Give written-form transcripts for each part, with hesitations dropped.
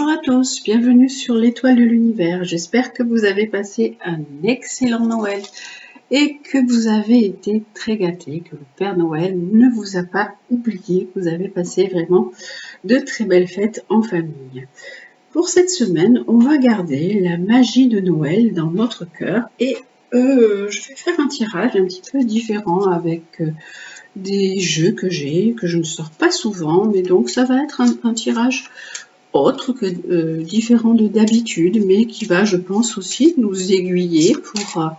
Bonjour à tous, bienvenue sur l'étoile de l'univers. J'espère que vous avez passé un excellent Noël et que vous avez été très gâtés, que le Père Noël ne vous a pas oublié, que vous avez passé vraiment de très belles fêtes en famille. Pour cette semaine, on va garder la magie de Noël dans notre cœur et je vais faire un tirage un petit peu différent avec des jeux que je ne sors pas souvent, mais donc ça va être un tirage autre que différent de d'habitude, mais qui va, je pense, aussi nous aiguiller pour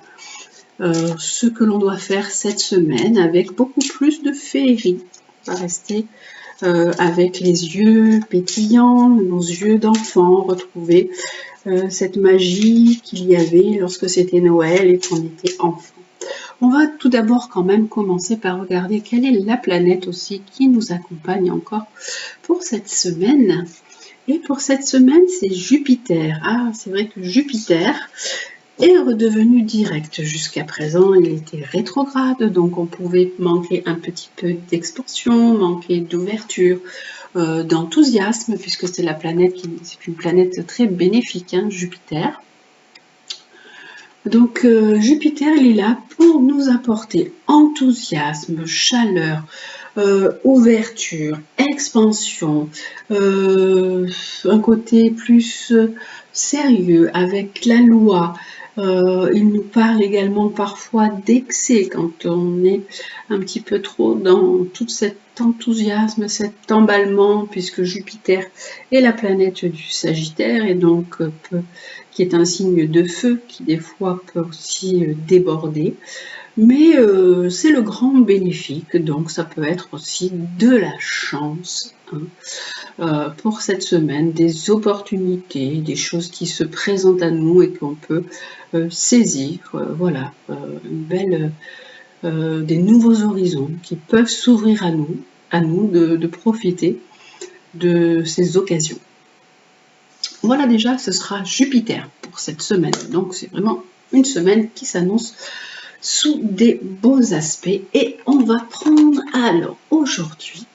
ce que l'on doit faire cette semaine avec beaucoup plus de féerie. On va rester avec les yeux pétillants, nos yeux d'enfant, retrouver cette magie qu'il y avait lorsque c'était Noël et qu'on était enfant. On va tout d'abord quand même commencer par regarder quelle est la planète aussi qui nous accompagne encore pour cette semaine. Et pour cette semaine, c'est Jupiter. Ah, c'est vrai que Jupiter est redevenu direct. Jusqu'à présent, il était rétrograde, donc on pouvait manquer un petit peu d'expansion, manquer d'ouverture, d'enthousiasme, puisque c'est une planète très bénéfique, hein, Jupiter. Donc Jupiter, il est là pour nous apporter enthousiasme, chaleur, ouverture, expansion, un côté plus sérieux avec la loi. Il nous parle également parfois d'excès quand on est un petit peu trop dans tout cet enthousiasme, cet emballement, puisque Jupiter est la planète du Sagittaire et donc qui est un signe de feu qui des fois peut aussi déborder. Mais c'est le grand bénéfique, donc ça peut être aussi de la chance pour cette semaine, des opportunités, des choses qui se présentent à nous et qu'on peut saisir. Voilà, des nouveaux horizons qui peuvent s'ouvrir à nous de profiter de ces occasions. Voilà déjà, ce sera Jupiter pour cette semaine. Donc c'est vraiment une semaine qui s'annonce sous des beaux aspects. Et on va prendre, alors aujourd'hui,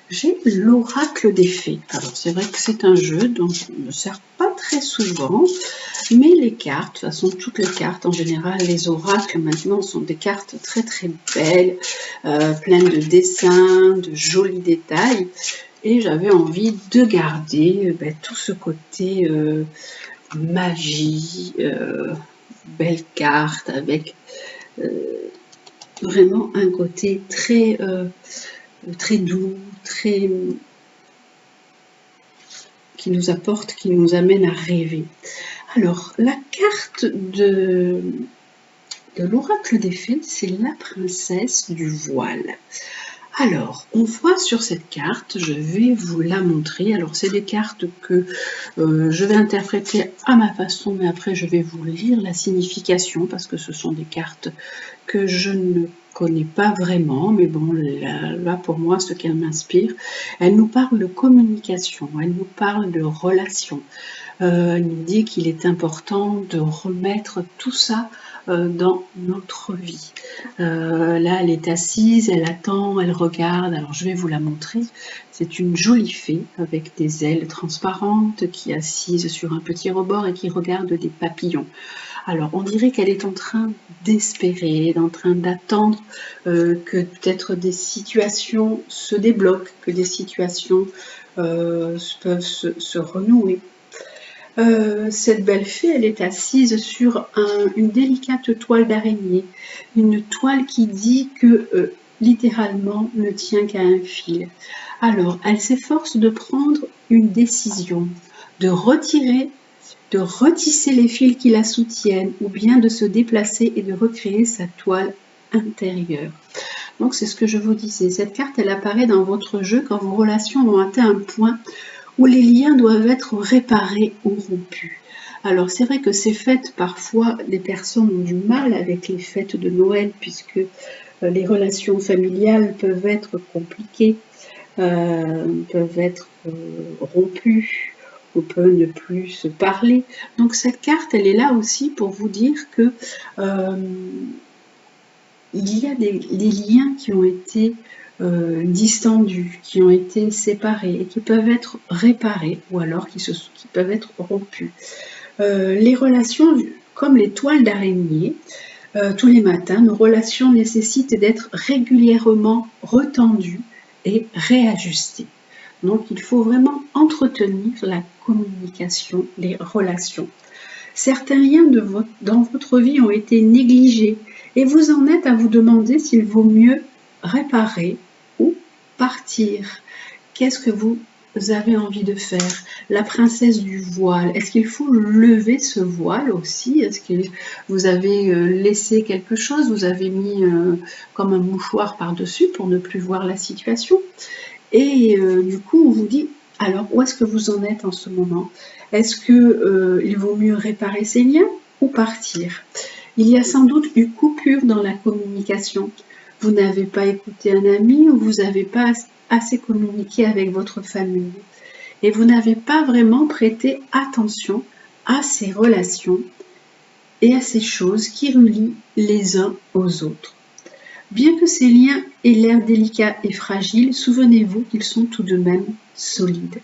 j'ai l'oracle des fées. Alors c'est vrai que c'est un jeu dont je ne me sers pas très souvent, mais les cartes, de toute façon toutes les cartes en général, les oracles maintenant sont des cartes très très belles, pleines de dessins, de jolis détails. Et j'avais envie de garder tout ce côté magie, belle carte avec vraiment un côté très, très doux, très qui nous apporte, qui nous amène à rêver. Alors, la carte de l'oracle des fées, c'est la princesse du voile. Alors, on voit sur cette carte, je vais vous la montrer. Alors, c'est des cartes que je vais interpréter à ma façon, mais après, je vais vous lire la signification parce que ce sont des cartes que je ne connais pas vraiment. Mais bon, là pour moi, ce qu'elle m'inspire, elle nous parle de communication, elle nous parle de relations. Elle nous dit qu'il est important de remettre tout ça dans notre vie. Là, elle est assise, elle attend, elle regarde. Alors, je vais vous la montrer. C'est une jolie fée avec des ailes transparentes qui est assise sur un petit rebord et qui regarde des papillons. Alors, on dirait qu'elle est en train d'espérer, en train d'attendre que peut-être des situations se débloquent, que des situations peuvent se renouer. Cette belle fée, elle est assise sur une délicate toile d'araignée, une toile qui dit que littéralement ne tient qu'à un fil. Alors, elle s'efforce de prendre une décision, de retirer, de retisser les fils qui la soutiennent, ou bien de se déplacer et de recréer sa toile intérieure. Donc, c'est ce que je vous disais. Cette carte, elle apparaît dans votre jeu quand vos relations ont atteint un point où les liens doivent être réparés ou rompus. Alors c'est vrai que ces fêtes, parfois, les personnes ont du mal avec les fêtes de Noël, puisque les relations familiales peuvent être compliquées, peuvent être rompues, ou peuvent ne plus se parler. Donc cette carte, elle est là aussi pour vous dire que il y a des liens qui ont été distendus, qui ont été séparés et qui peuvent être réparés ou alors qui peuvent être rompus. Les relations, comme les toiles d'araignée, tous les matins, nos relations nécessitent d'être régulièrement retendues et réajustées. Donc il faut vraiment entretenir la communication, les relations. Certains liens dans votre vie ont été négligés et vous en êtes à vous demander s'il vaut mieux réparer ou partir. Qu'est-ce que vous avez envie de faire? La princesse du voile, est-ce qu'il faut lever ce voile aussi? Est-ce que vous avez laissé quelque chose? Vous avez mis comme un mouchoir par-dessus pour ne plus voir la situation? Et du coup, on vous dit, alors où est-ce que vous en êtes en ce moment? Est-ce qu'il vaut mieux réparer ces liens ou partir? Il y a sans doute une coupure dans la communication. Vous n'avez pas écouté un ami ou vous n'avez pas assez communiqué avec votre famille. Et vous n'avez pas vraiment prêté attention à ces relations et à ces choses qui relient les uns aux autres. Bien que ces liens aient l'air délicats et fragiles, souvenez-vous qu'ils sont tout de même solides.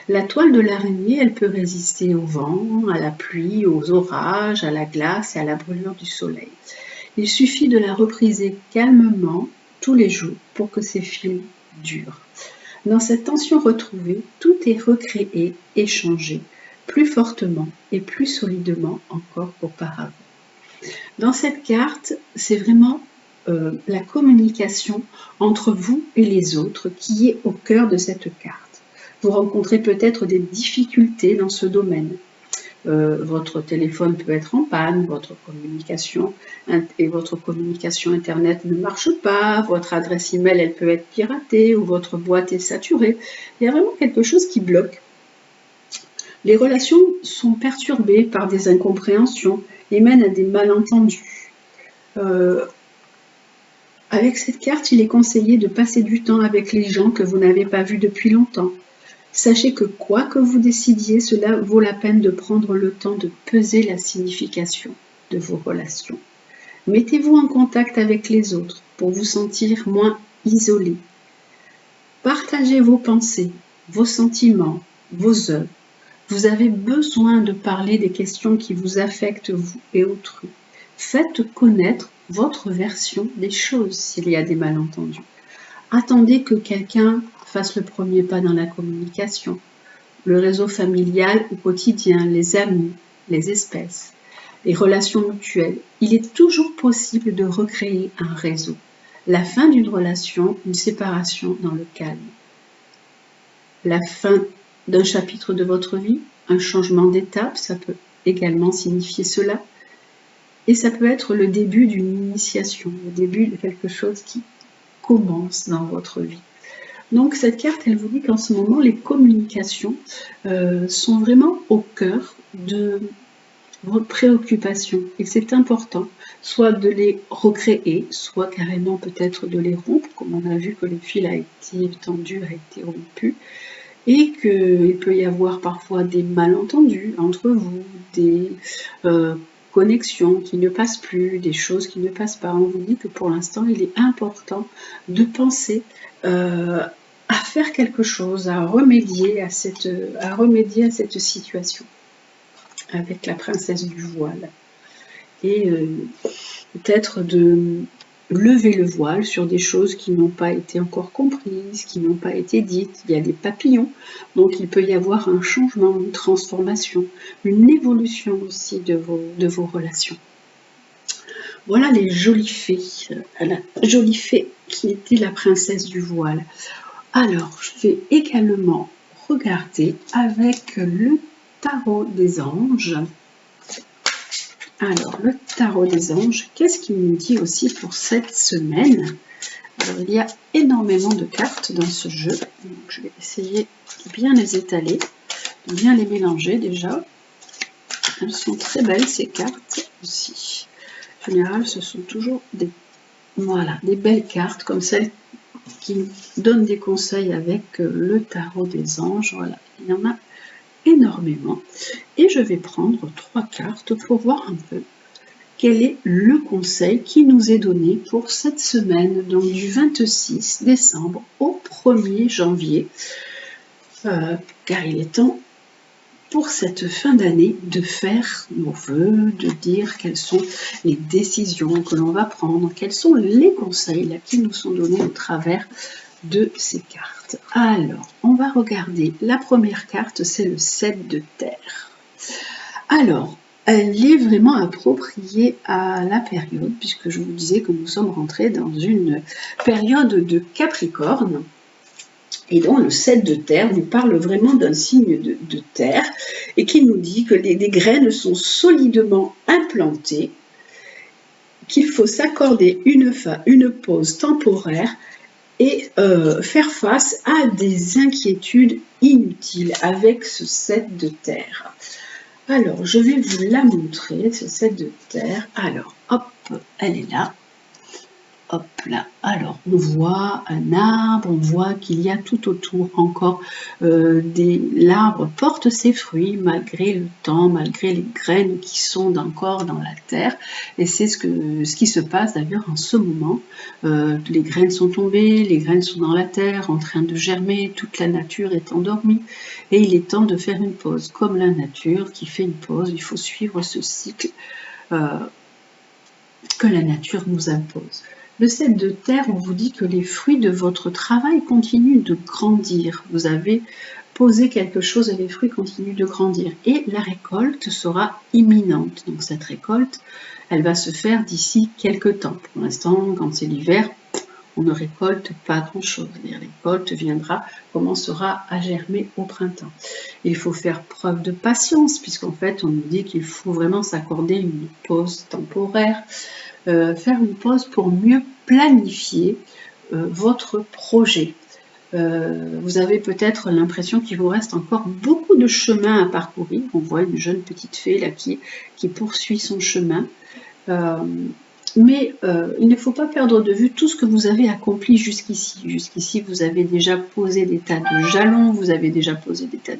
La toile de l'araignée, elle peut résister au vent, à la pluie, aux orages, à la glace et à la brûlure du soleil. Il suffit de la repriser calmement tous les jours pour que ces fils durent. Dans cette tension retrouvée, tout est recréé et changé, plus fortement et plus solidement encore qu'auparavant. Dans cette carte, c'est vraiment la communication entre vous et les autres qui est au cœur de cette carte. Vous rencontrez peut-être des difficultés dans ce domaine. Votre téléphone peut être en panne, votre communication internet ne marche pas, votre adresse email elle peut être piratée ou votre boîte est saturée. Il y a vraiment quelque chose qui bloque. Les relations sont perturbées par des incompréhensions et mènent à des malentendus. Avec cette carte, il est conseillé de passer du temps avec les gens que vous n'avez pas vus depuis longtemps. Sachez que quoi que vous décidiez, cela vaut la peine de prendre le temps de peser la signification de vos relations. Mettez-vous en contact avec les autres pour vous sentir moins isolé. Partagez vos pensées, vos sentiments, vos œuvres. Vous avez besoin de parler des questions qui vous affectent vous et autrui. Faites connaître votre version des choses s'il y a des malentendus. Attendez que quelqu'un fasse le premier pas dans la communication. Le réseau familial au quotidien, les amis, les espèces, les relations mutuelles. Il est toujours possible de recréer un réseau. La fin d'une relation, une séparation dans le calme. La fin d'un chapitre de votre vie, un changement d'étape, ça peut également signifier cela. Et ça peut être le début d'une initiation, le début de quelque chose qui commence dans votre vie. Donc cette carte, elle vous dit qu'en ce moment, les communications sont vraiment au cœur de vos préoccupations. Et c'est important, soit de les recréer, soit carrément peut-être de les rompre, comme on a vu que le fil a été tendu, a été rompu, et qu'il peut y avoir parfois des malentendus entre vous, des connexions qui ne passent plus, des choses qui ne passent pas. On vous dit que pour l'instant, il est important de penser à faire quelque chose, à remédier à cette situation avec la princesse du voile. Et peut-être de lever le voile sur des choses qui n'ont pas été encore comprises, qui n'ont pas été dites. Il y a des papillons, donc il peut y avoir un changement, une transformation, une évolution aussi de vos relations. Voilà les jolies fées, la jolie fée qui était la princesse du voile. Alors, je vais également regarder avec le tarot des anges. Alors, le tarot des anges, qu'est-ce qu'il nous dit aussi pour cette semaine? Alors, il y a énormément de cartes dans ce jeu. Donc, je vais essayer de bien les étaler, de bien les mélanger déjà. Elles sont très belles, ces cartes aussi. En général, ce sont toujours des belles cartes comme celles qui donnent des conseils avec le tarot des anges. Voilà, il y en a énormément. Et je vais prendre 3 cartes pour voir un peu quel est le conseil qui nous est donné pour cette semaine, donc du 26 décembre au 1er janvier, car il est temps pour cette fin d'année de faire nos vœux, de dire quelles sont les décisions que l'on va prendre, quels sont les conseils là, qui nous sont donnés au travers de ces cartes. Alors, on va regarder la première carte, c'est le 7 de terre. Alors, elle est vraiment appropriée à la période, puisque je vous disais que nous sommes rentrés dans une période de Capricorne, et dont le 7 de terre nous parle vraiment d'un signe de terre, et qui nous dit que les graines sont solidement implantées, qu'il faut s'accorder une pause temporaire et faire face à des inquiétudes inutiles avec ce 7 de terre. Alors, je vais vous la montrer, ce 7 de terre. Alors, hop, elle est là. Hop là, alors on voit un arbre, on voit qu'il y a tout autour encore l'arbre porte ses fruits malgré le temps, malgré les graines qui sont encore dans la terre, et c'est ce qui se passe d'ailleurs en ce moment. Les graines sont tombées, les graines sont dans la terre en train de germer, toute la nature est endormie et il est temps de faire une pause, comme la nature qui fait une pause. Il faut suivre ce cycle que la nature nous impose. Le 7 de terre, on vous dit que les fruits de votre travail continuent de grandir. Vous avez posé quelque chose et les fruits continuent de grandir. Et la récolte sera imminente. Donc cette récolte, elle va se faire d'ici quelques temps. Pour l'instant, quand c'est l'hiver, on ne récolte pas grand-chose. La récolte commencera à germer au printemps. Il faut faire preuve de patience, puisqu'en fait, on nous dit qu'il faut vraiment s'accorder une pause temporaire, faire une pause pour mieux planifier votre projet. Vous avez peut-être l'impression qu'il vous reste encore beaucoup de chemin à parcourir. On voit une jeune petite fée là qui poursuit son chemin. Mais il ne faut pas perdre de vue tout ce que vous avez accompli jusqu'ici. Jusqu'ici, vous avez déjà posé des tas de jalons, vous avez déjà posé des tas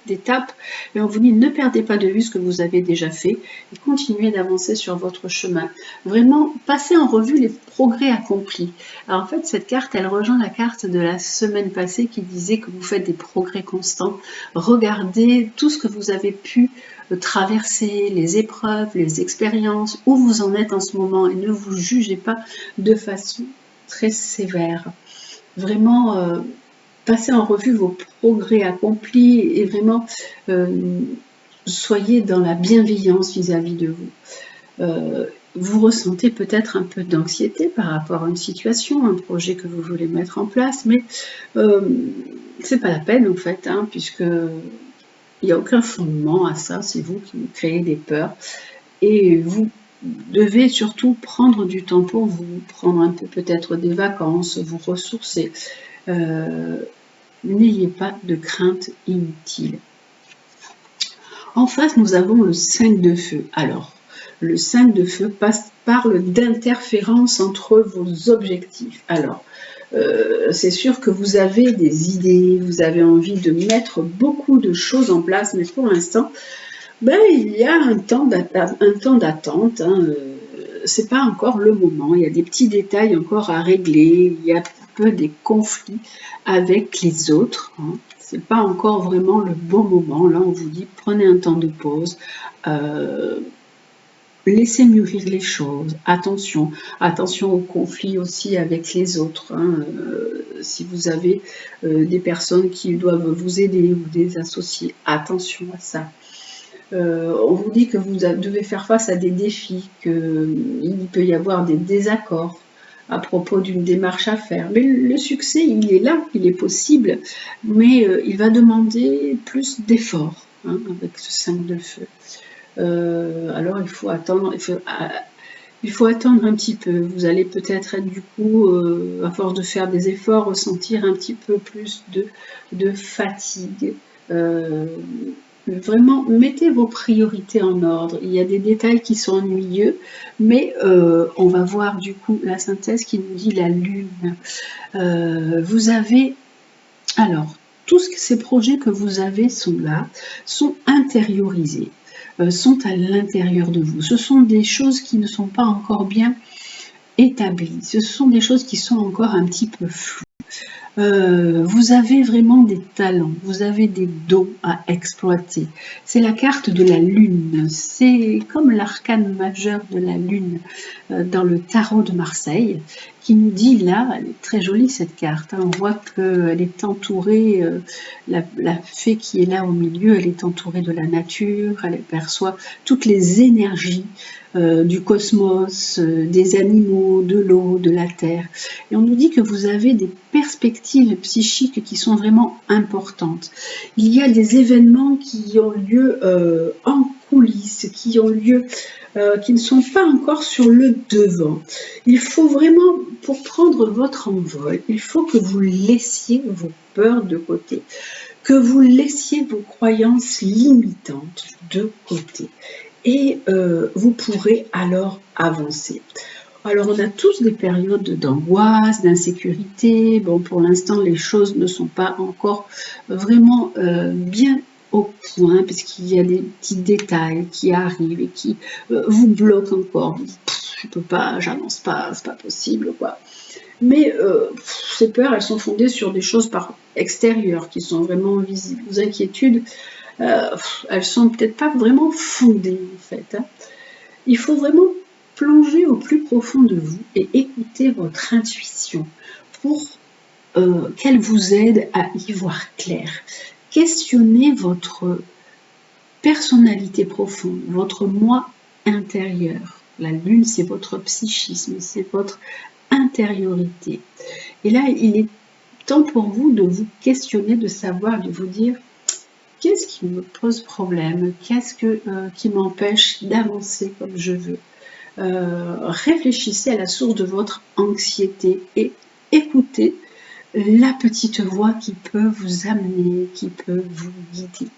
d'étapes, et on vous dit ne perdez pas de vue ce que vous avez déjà fait et continuez d'avancer sur votre chemin. Vraiment, passez en revue les progrès accomplis. Alors en fait, cette carte, elle rejoint la carte de la semaine passée qui disait que vous faites des progrès constants. Regardez tout ce que vous avez pu traverser, les épreuves, les expériences, où vous en êtes en ce moment, et ne vous jugez pas de façon très sévère. Vraiment, passez en revue vos progrès accomplis et vraiment soyez dans la bienveillance vis-à-vis de vous. Vous ressentez peut-être un peu d'anxiété par rapport à une situation, un projet que vous voulez mettre en place, mais c'est pas la peine en fait, hein, puisque il n'y a aucun fondement à ça, c'est vous qui créez des peurs et vous devez surtout prendre du temps pour vous, prendre un peu peut-être des vacances, vous ressourcer. N'ayez pas de crainte inutile. En face, nous avons le 5 de feu. Alors, le 5 de feu parle d'interférence entre vos objectifs. Alors, c'est sûr que vous avez des idées, vous avez envie de mettre beaucoup de choses en place, mais pour l'instant, il y a un temps d'attente. Hein, c'est pas encore le moment. Il y a des petits détails encore à régler. Il y a un peu des conflits avec les autres. Hein. C'est pas encore vraiment le bon moment. Là, on vous dit prenez un temps de pause. Laissez mûrir les choses, attention aux conflits aussi avec les autres. Hein. Si vous avez des personnes qui doivent vous aider ou des associés, attention à ça. On vous dit que vous devez faire face à des défis, qu'il peut y avoir des désaccords à propos d'une démarche à faire. Mais le succès, il est là, il est possible, mais il va demander plus d'efforts, hein, avec ce 5 de feu. Alors il faut attendre un petit peu. Vous allez peut-être être du coup, à force de faire des efforts, ressentir un petit peu plus de fatigue. Vraiment, mettez vos priorités en ordre. Il y a des détails qui sont ennuyeux, mais on va voir du coup la synthèse qui nous dit la lune. Vous avez... Alors, tous ces projets que vous avez sont là, sont intériorisés. sont à l'intérieur de vous. Ce sont des choses qui ne sont pas encore bien établies. Ce sont des choses qui sont encore un petit peu floues. Vous avez vraiment des talents, vous avez des dons à exploiter. C'est la carte de la lune, c'est comme l'arcane majeur de la lune dans le tarot de Marseille, qui nous dit là, elle est très jolie cette carte, hein, on voit qu'elle est entourée, la fée qui est là au milieu, elle est entourée de la nature, elle perçoit toutes les énergies du cosmos, des animaux, de l'eau, de la terre. Et on nous dit que vous avez des perspectives psychiques qui sont vraiment importantes. Il y a des événements qui ont lieu en coulisses, qui ont lieu, qui ne sont pas encore sur le devant. Il faut vraiment, pour prendre votre envol, il faut que vous laissiez vos peurs de côté, que vous laissiez vos croyances limitantes de côté. Et vous pourrez alors avancer. Alors on a tous des périodes d'angoisse, d'insécurité. Bon, pour l'instant les choses ne sont pas encore vraiment bien au point, puisqu'il y a des petits détails qui arrivent et qui vous bloquent encore. Je peux pas, j'avance pas, c'est pas possible, quoi. Mais ces peurs, elles sont fondées sur des choses extérieures qui sont vraiment visibles. Vos inquiétudes, elles sont peut-être pas vraiment fondées en fait. Hein. Il faut vraiment plonger au plus profond de vous et écouter votre intuition pour qu'elle vous aide à y voir clair. Questionnez votre personnalité profonde, votre moi intérieur. La lune, c'est votre psychisme, c'est votre intériorité. Et là, il est temps pour vous de vous questionner, de savoir, de vous dire qu'est-ce qui me pose problème, qu'est-ce qui m'empêche d'avancer comme je veux. Réfléchissez à la source de votre anxiété et écoutez la petite voix qui peut vous amener, qui peut vous guider.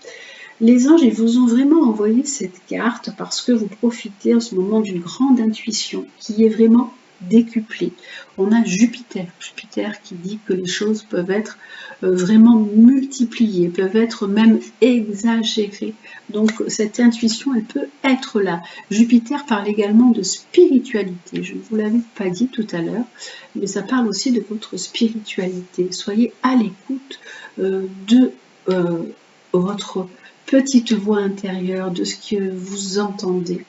Les anges, ils vous ont vraiment envoyé cette carte parce que vous profitez en ce moment d'une grande intuition qui est vraiment décuplée. On a Jupiter qui dit que les choses peuvent être vraiment multipliées, peuvent être même exagérées. Donc cette intuition, elle peut être là. Jupiter parle également de spiritualité. Je ne vous l'avais pas dit tout à l'heure, mais ça parle aussi de votre spiritualité. Soyez à l'écoute de votre petite voix intérieure, de ce que vous entendez.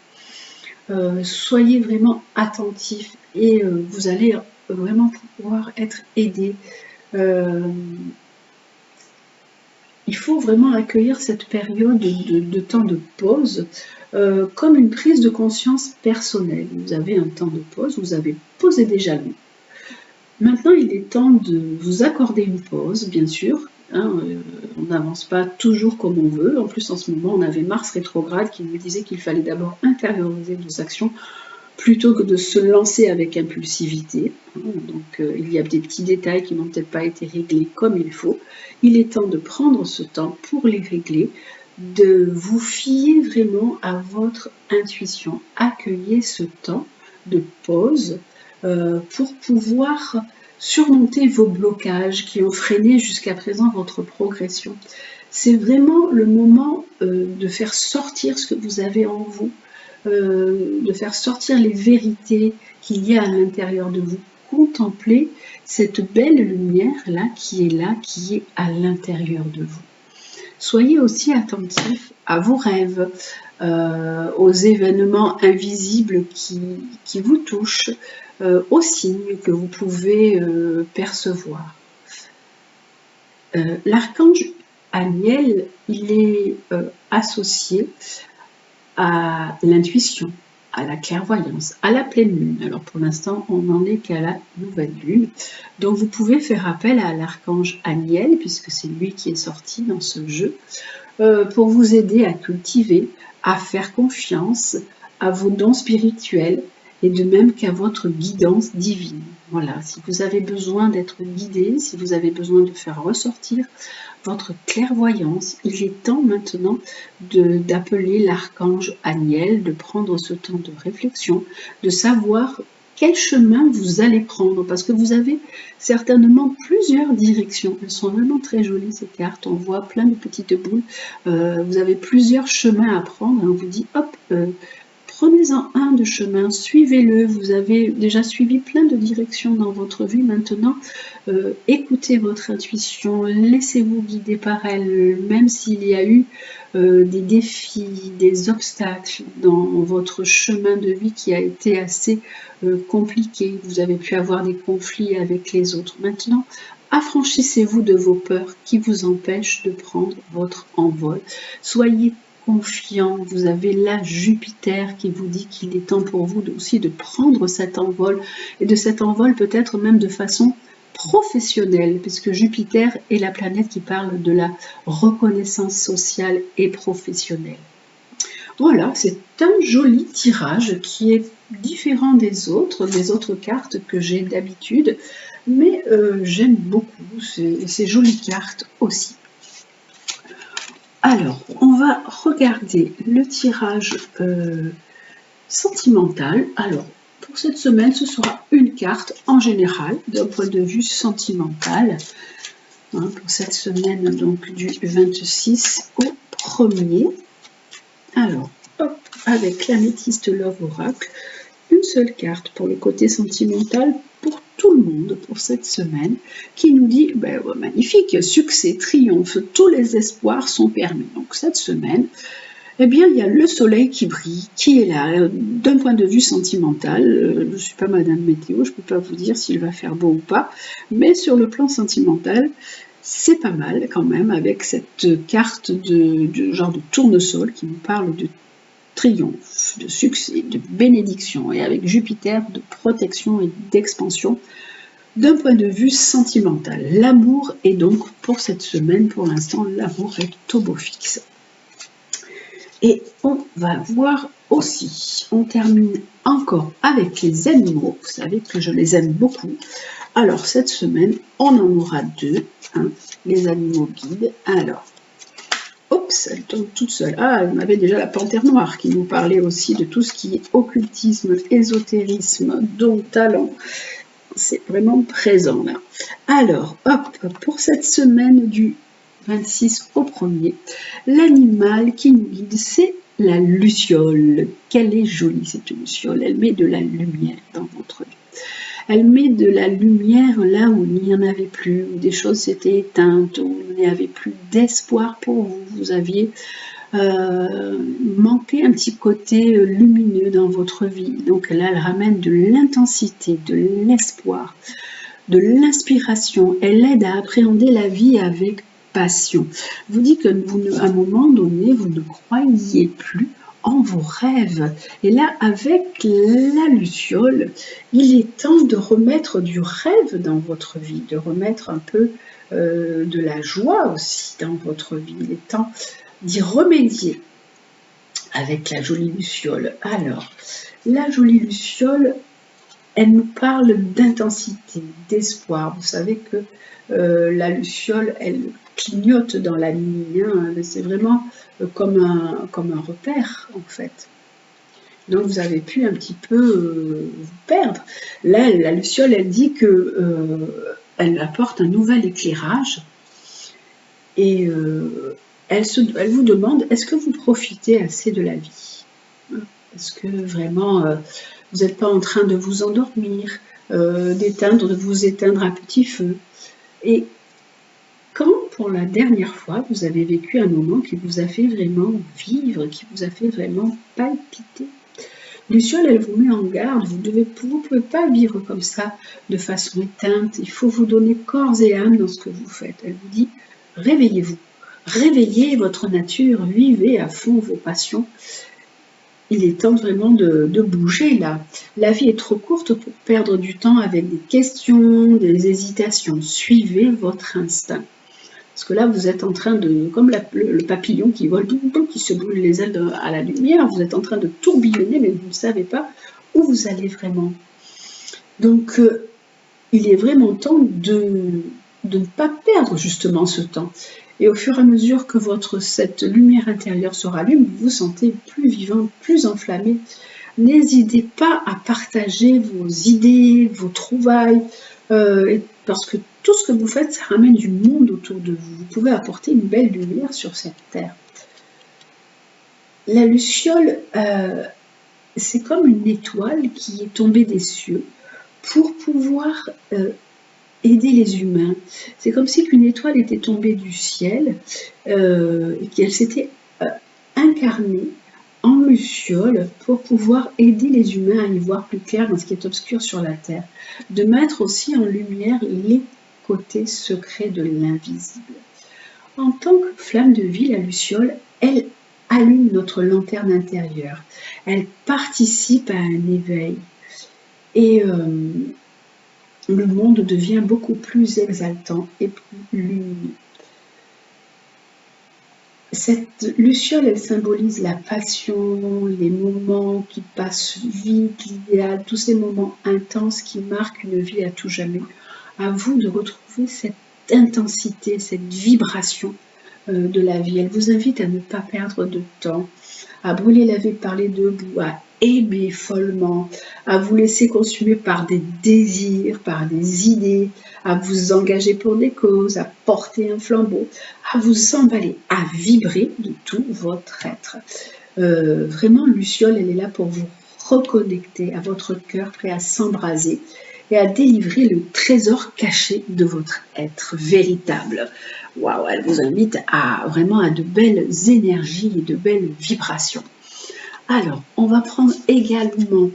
Soyez vraiment attentifs et vous allez vraiment pouvoir être aidé. Il faut vraiment accueillir cette période de temps de pause comme une prise de conscience personnelle. Vous avez un temps de pause, vous avez posé des jalons. Maintenant, il est temps de vous accorder une pause, bien sûr. Hein, on n'avance pas toujours comme on veut. En plus, en ce moment, on avait Mars rétrograde qui nous disait qu'il fallait d'abord intérioriser nos actions plutôt que de se lancer avec impulsivité. Donc, il y a des petits détails qui n'ont peut-être pas été réglés comme il faut. Il est temps de prendre ce temps pour les régler, de vous fier vraiment à votre intuition. Accueillez ce temps de pause pour pouvoir surmonter vos blocages qui ont freiné jusqu'à présent votre progression. C'est vraiment le moment de faire sortir ce que vous avez en vous, de faire sortir les vérités qu'il y a à l'intérieur de vous. Contemplez cette belle lumière-là, qui est à l'intérieur de vous. Soyez aussi attentifs à vos rêves, aux événements invisibles qui vous touchent, aux signes que vous pouvez percevoir. L'archange Aniel, il est associé à l'intuition, à la clairvoyance, à la pleine lune. Alors pour l'instant, on n'en est qu'à la nouvelle lune. Donc vous pouvez faire appel à l'archange Aniel, puisque c'est lui qui est sorti dans ce jeu, pour vous aider à cultiver, à faire confiance à vos dons spirituels, et de même qu'à votre guidance divine. Voilà, si vous avez besoin d'être guidé, si vous avez besoin de faire ressortir votre clairvoyance, il est temps maintenant d'appeler l'archange Aniel, de prendre ce temps de réflexion, de savoir quel chemin vous allez prendre, parce que vous avez certainement plusieurs directions. Elles sont vraiment très jolies ces cartes, on voit plein de petites boules. Vous avez plusieurs chemins à prendre, on vous dit hop, prenez-en un de chemin, suivez-le. Vous avez déjà suivi plein de directions dans votre vie. Maintenant, écoutez votre intuition, laissez-vous guider par elle, même s'il y a eu des défis, des obstacles dans votre chemin de vie qui a été assez compliqué. Vous avez pu avoir des conflits avec les autres. Maintenant, affranchissez-vous de vos peurs qui vous empêchent de prendre votre envol. Soyez confiant, vous avez là Jupiter qui vous dit qu'il est temps pour vous aussi de prendre cet envol, et de cet envol peut-être même de façon professionnelle, puisque Jupiter est la planète qui parle de la reconnaissance sociale et professionnelle. Voilà, c'est un joli tirage qui est différent des autres cartes que j'ai d'habitude, mais j'aime beaucoup ces jolies cartes aussi. Alors, on va regarder le tirage sentimental. Alors, pour cette semaine, ce sera une carte en général, d'un point de vue sentimental. Hein, pour cette semaine, donc du 26 au 1er. Alors, hop, avec l'Améthyste Love Oracle, une seule carte pour le côté sentimental pour tout le monde pour cette semaine, qui nous dit ben, ouais, magnifique, succès, triomphe, tous les espoirs sont permis. Donc cette semaine, eh bien, il y a le soleil qui brille, qui est là, d'un point de vue sentimental. Je ne suis pas Madame Météo, je ne peux pas vous dire s'il va faire beau ou pas, mais sur le plan sentimental, c'est pas mal quand même, avec cette carte de genre de tournesol qui nous parle de triomphe, de succès, de bénédiction, et avec Jupiter de protection et d'expansion d'un point de vue sentimental. L'amour est donc pour cette semaine, pour l'instant, l'amour est au beau fixe. Et on va voir aussi, on termine encore avec les animaux, vous savez que je les aime beaucoup. Alors cette semaine, on en aura deux, hein, les animaux guides. Alors, oups, elle tombe toute seule. Ah, on avait déjà la panthère noire qui nous parlait aussi de tout ce qui est occultisme, ésotérisme, don, talent. C'est vraiment présent là. Alors, hop, pour cette semaine du 26 au 1er, l'animal qui nous guide, c'est la luciole. Quelle est jolie cette luciole, elle met de la lumière dans votre vie. Elle met de la lumière là où il n'y en avait plus, où des choses s'étaient éteintes, où il n'y avait plus d'espoir pour vous. Vous aviez manqué un petit côté lumineux dans votre vie. Donc là, elle ramène de l'intensité, de l'espoir, de l'inspiration. Elle aide à appréhender la vie avec passion. Vous dit que à un moment donné, vous ne croyez plus en vos rêves. Et là, avec la luciole, il est temps de remettre du rêve dans votre vie, de remettre un peu de la joie aussi dans votre vie. Il est temps d'y remédier avec la jolie luciole. Alors, la jolie luciole, elle nous parle d'intensité, d'espoir. Vous savez que la luciole, elle clignote dans la nuit. Hein. C'est vraiment comme un repère, en fait. Donc, vous avez pu un petit peu vous perdre. Là, la luciole, elle dit que elle apporte un nouvel éclairage. Et elle vous demande, est-ce que vous profitez assez de la vie? Est-ce que vraiment vous n'êtes pas en train de vous endormir, de vous éteindre à petit feu? Et quand, pour la dernière fois, vous avez vécu un moment qui vous a fait vraiment vivre, qui vous a fait vraiment palpiter? Luciole, elle vous met en garde, vous ne pouvez pas vivre comme ça, de façon éteinte. Il faut vous donner corps et âme dans ce que vous faites. Elle vous dit, réveillez-vous, réveillez votre nature, vivez à fond vos passions. Il est temps vraiment de bouger là. La vie est trop courte pour perdre du temps avec des questions, des hésitations. Suivez votre instinct. Parce que là, vous êtes en train de, comme le papillon qui vole, qui se brûle les ailes à la lumière, vous êtes en train de tourbillonner, mais vous ne savez pas où vous allez vraiment. Donc, il est vraiment temps de ne pas perdre justement ce temps. Et au fur et à mesure que cette lumière intérieure se rallume, vous vous sentez plus vivant, plus enflammé, N'hésitez pas à partager vos idées, vos trouvailles, parce que tout ce que vous faites, ça ramène du monde autour de vous. Vous pouvez apporter une belle lumière sur cette terre. La luciole, c'est comme une étoile qui est tombée des cieux pour pouvoir aider les humains. C'est comme si une étoile était tombée du ciel et qu'elle s'était incarnée en luciole pour pouvoir aider les humains à y voir plus clair dans ce qui est obscur sur la terre, de mettre aussi en lumière les côtés secrets de l'invisible. En tant que flamme de vie, la luciole, elle allume notre lanterne intérieure, elle participe à un éveil et le monde devient beaucoup plus exaltant et plus lumineux. Cette luciole, elle symbolise la passion, les moments qui passent vite, l'idéal, tous ces moments intenses qui marquent une vie à tout jamais. À vous de retrouver cette intensité, cette vibration de la vie. Elle vous invite à ne pas perdre de temps, à brûler la vie par les deux bouts, à aimer follement, à vous laisser consumer par des désirs, par des idées, à vous engager pour des causes, à porter un flambeau, à vous emballer, à vibrer de tout votre être. Vraiment, Luciole, elle est là pour vous reconnecter à votre cœur prêt à s'embraser et à délivrer le trésor caché de votre être véritable. Waouh, elle vous invite vraiment à de belles énergies et de belles vibrations. Alors, on va prendre également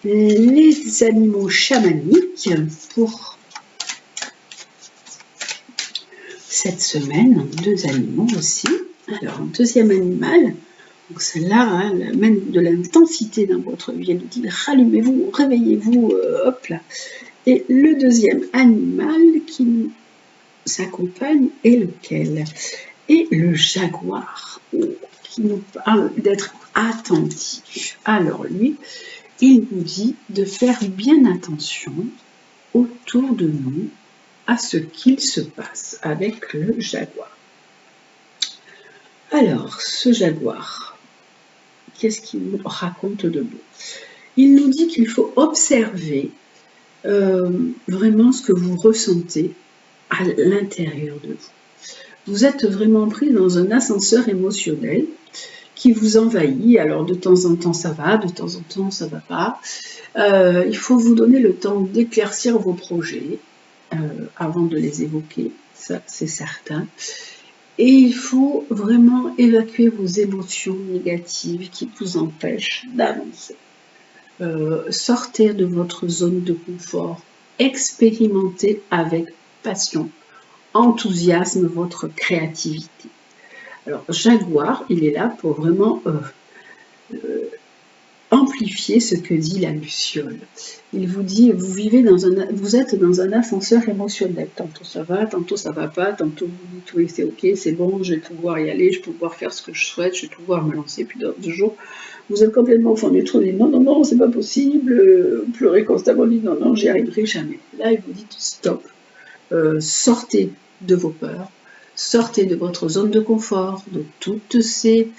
les animaux chamaniques pour cette semaine. 2 animaux aussi. Alors, deuxième animal, donc celle-là, hein, elle amène de l'intensité dans votre vie. Elle nous dit rallumez-vous, réveillez-vous, hop là. Et le deuxième animal qui nous s'accompagne est lequel? Et le jaguar, qui nous parle d'être attentif. Alors lui, il nous dit de faire bien attention autour de nous à ce qu'il se passe avec le jaguar. Alors, ce jaguar, qu'est-ce qu'il nous raconte de beau? Il nous dit qu'il faut observer vraiment ce que vous ressentez à l'intérieur de vous. Vous êtes vraiment pris dans un ascenseur émotionnel qui vous envahit. Alors de temps en temps ça va, de temps en temps ça va pas. Il faut vous donner le temps d'éclaircir vos projets avant de les évoquer, ça c'est certain. Et il faut vraiment évacuer vos émotions négatives qui vous empêchent d'avancer. Sortez de votre zone de confort, expérimentez avec passion, enthousiasme votre créativité. Alors, Jaguar, il est là pour vraiment amplifier ce que dit la luciole. Il vous dit, vous êtes dans un ascenseur émotionnel. Tantôt ça va pas, tantôt vous dites oui c'est ok, c'est bon, je vais pouvoir y aller, je vais pouvoir faire ce que je souhaite, je vais pouvoir me lancer. Puis dans 2 jours, vous êtes complètement au fond du trou, vous dites non, c'est pas possible, pleurez constamment, dites non, j'y arriverai jamais. Là, il vous dit stop, sortez de vos peurs, sortez de votre zone de confort, de toutes ces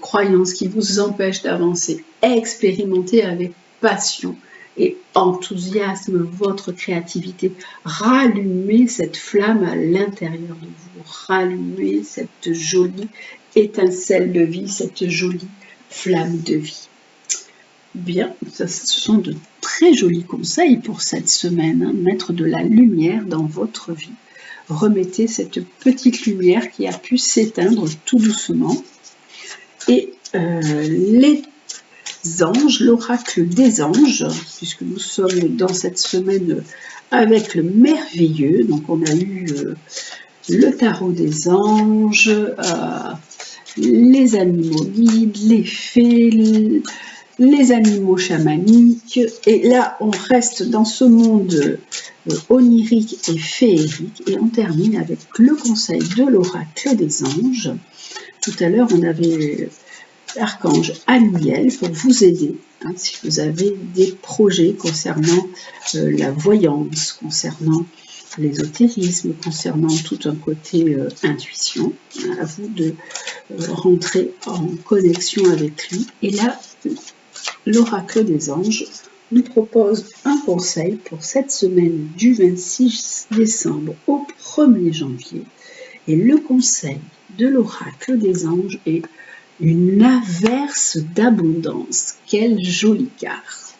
croyances qui vous empêchent d'avancer, expérimentez avec passion et enthousiasme votre créativité, rallumez cette flamme à l'intérieur de vous, rallumez cette jolie étincelle de vie, cette jolie flamme de vie. Bien, ce sont de très jolis conseils pour cette semaine, hein, mettre de la lumière dans votre vie. Remettez cette petite lumière qui a pu s'éteindre tout doucement. Et les anges, l'oracle des anges, puisque nous sommes dans cette semaine avec le merveilleux, donc on a eu le tarot des anges, les animaux guides, les fées, les animaux chamaniques, et là on reste dans ce monde onirique et féerique, et on termine avec le conseil de l'oracle des anges. Tout à l'heure, on avait l'archange Aniel pour vous aider, hein, si vous avez des projets concernant la voyance, concernant l'ésotérisme, concernant tout un côté intuition. À vous de rentrer en connexion avec lui. Et là, l'oracle des anges nous propose un conseil pour cette semaine du 26 décembre au 1er janvier. Et le conseil de l'oracle des anges est une averse d'abondance. Quelle jolie carte!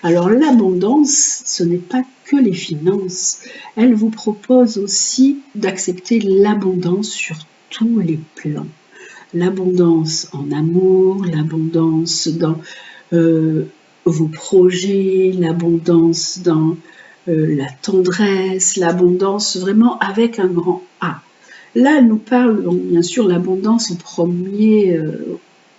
Alors l'abondance, ce n'est pas que les finances. Elle vous propose aussi d'accepter l'abondance sur tous les plans. L'abondance en amour, l'abondance dans vos projets, l'abondance dans la tendresse, l'abondance vraiment avec un grand A. Là, elle nous parle, donc, bien sûr, l'abondance au premier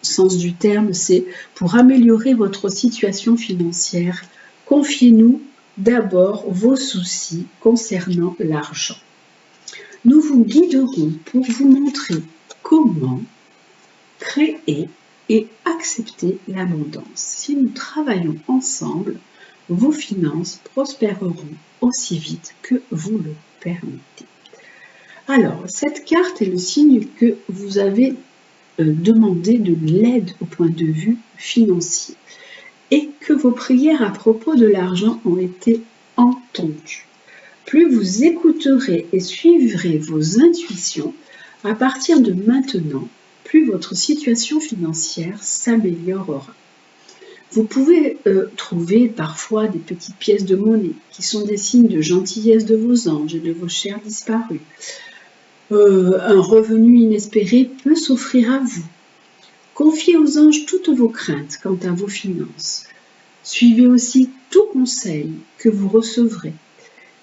sens du terme, c'est pour améliorer votre situation financière. Confiez-nous d'abord vos soucis concernant l'argent. Nous vous guiderons pour vous montrer comment créer et accepter l'abondance. Si nous travaillons ensemble, vos finances prospéreront aussi vite que vous le permettez. Alors, cette carte est le signe que vous avez demandé de l'aide au point de vue financier et que vos prières à propos de l'argent ont été entendues. Plus vous écouterez et suivrez vos intuitions, à partir de maintenant, plus votre situation financière s'améliorera. Vous pouvez trouver parfois des petites pièces de monnaie qui sont des signes de gentillesse de vos anges et de vos chers disparus. Un revenu inespéré peut s'offrir à vous. Confiez aux anges toutes vos craintes quant à vos finances. Suivez aussi tout conseil que vous recevrez,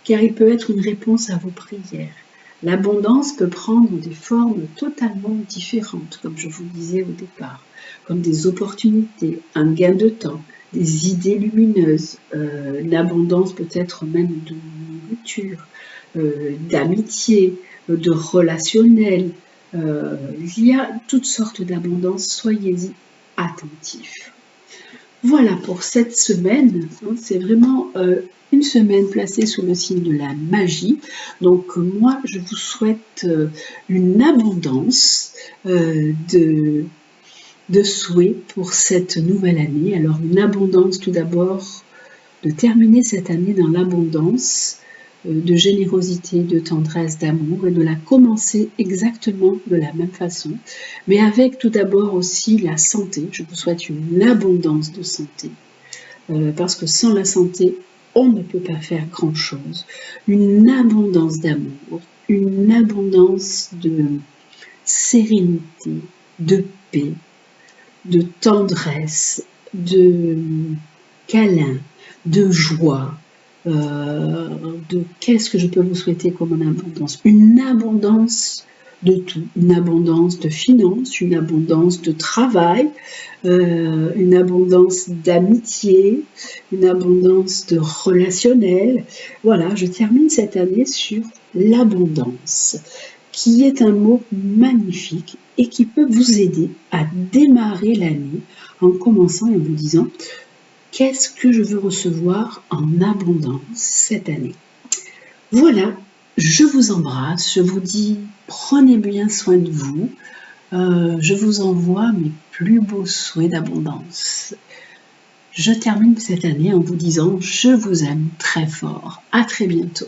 car il peut être une réponse à vos prières. L'abondance peut prendre des formes totalement différentes, comme je vous le disais au départ, comme des opportunités, un gain de temps, des idées lumineuses. L'abondance peut être même de nourriture, d'amitié, de relationnel. Il y a toutes sortes d'abondance, soyez-y attentifs. Voilà pour cette semaine, c'est vraiment une semaine placée sous le signe de la magie. Donc moi, je vous souhaite une abondance de souhaits pour cette nouvelle année. Alors une abondance tout d'abord, de terminer cette année dans l'abondance, de générosité, de tendresse, d'amour, et de la commencer exactement de la même façon, mais avec tout d'abord aussi la santé. Je vous souhaite une abondance de santé, parce que sans la santé, on ne peut pas faire grand-chose. Une abondance d'amour, une abondance de sérénité, de paix, de tendresse, de câlin, de joie, de qu'est-ce que je peux vous souhaiter comme une abondance? Une abondance de tout, une abondance de finances, une abondance de travail, une abondance d'amitié, une abondance de relationnel. Voilà, je termine cette année sur l'abondance, qui est un mot magnifique et qui peut vous aider à démarrer l'année en commençant et en vous disant qu'est-ce que je veux recevoir en abondance cette année. Voilà, je vous embrasse, je vous dis prenez bien soin de vous, je vous envoie mes plus beaux souhaits d'abondance. Je termine cette année en vous disant je vous aime très fort, à très bientôt.